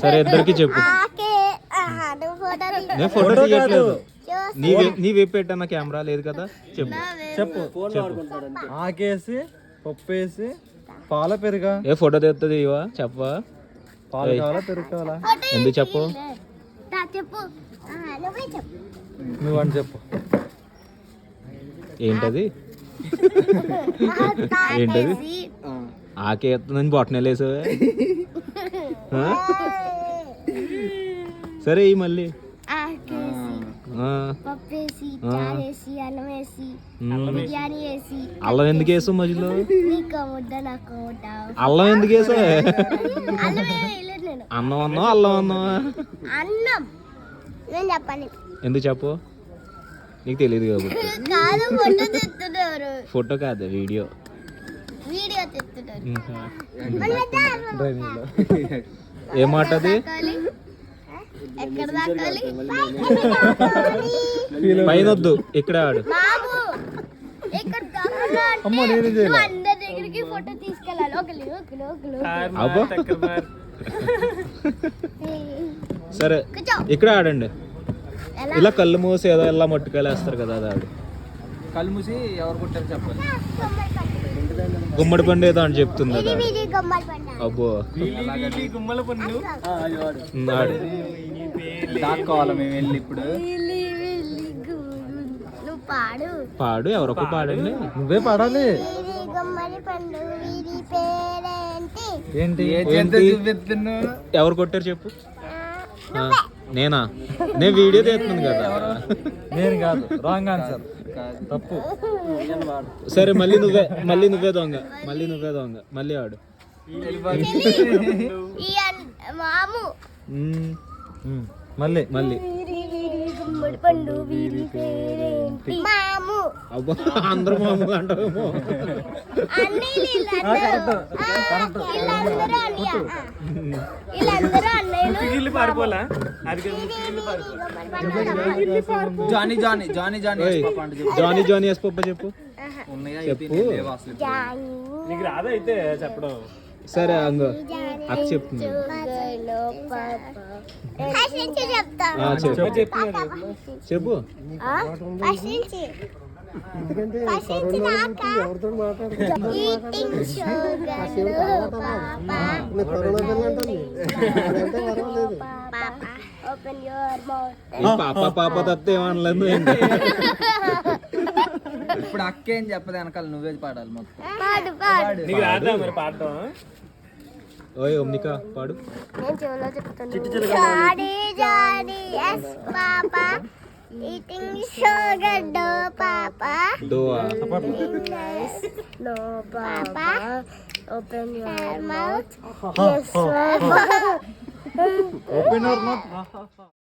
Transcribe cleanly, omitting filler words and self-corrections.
సరే ఇద్దరికి చెప్పు. నేను ఫోటో తీయట్లేదు. నీ వైపు పెట్టన్న కెమెరా లేదు కదా. చెప్పు ఆకేసి పప్పు వేసి పాల పెరుగా ఏ ఫోటో తెస్తుంది ఇవా చెప్పవా? పాలు కావాలా పెరుగు కావాలా? ఎందుకు చెప్పు? నువ్వు అని చెప్పు. ఏంటది ఏంటది? ఆకే ఎత్తుందని బొట్టనెలు వేసావే. సరే ఈ మళ్ళీ అల్లం ఎందుకు వేసావు మధ్యలో? అల్లం ఎందుకు వేసావు? అన్నం అన్నావు అల్లం అన్నావా? ఎందుకు చెప్పు? నీకు తెలియదు కాబట్టి. ఫోటో కాదు వీడియో. ఏం మాట అది? పైన వద్దు ఇక్కడ ఆడు. అబ్బో సరే ఇక్కడ ఆడండి. ఇలా కళ్ళు మూసి ఏదో ఇలా మట్టుకాయలు వేస్తారు కదా అది ఆడు. కళ్ళు మూసి ఎవరు కొట్టారు చెప్పాలి. గుమ్మడి పండు ఏదో అని చెప్తుంది అది. అబ్బో గుమ్మల పండు ఆడు. దాక్కోవాలి మేము వెళ్ళి ఇప్పుడు. పాడు ఎవరొక పాడండి. నువ్వే పాడాలి. ఏంటి ఎవరు కొట్టారు చెప్పు. నేనా? నేను వీడియో తీస్తున్నాను కదా. నేను కాదు. Wrong answer. తప్పు. సరే మళ్ళీ నువ్వే దొంగ. మళ్ళీ ఆడు. మళ్ళీ అబ్బా అందరూ మాము అంటావేమో. జానీ జానీ ఎస్ పప్ప చెప్పు. చెప్పు. నీకు రాదైతే చెప్పడం. సరే అంగో అక్క చెప్తుంది. చెప్పు. పాప తప్ప ఏమనలేదు. ఇప్పుడు అక్క ఏం చెప్పదు వెనకాల నువ్వే పాడాలి మొత్తం. పాడతాం. ఓయ్ ఓమ్నికా పాడు. Eating sugar, do papa. No papa. Open your mouth. Yes, papa. Open your mouth.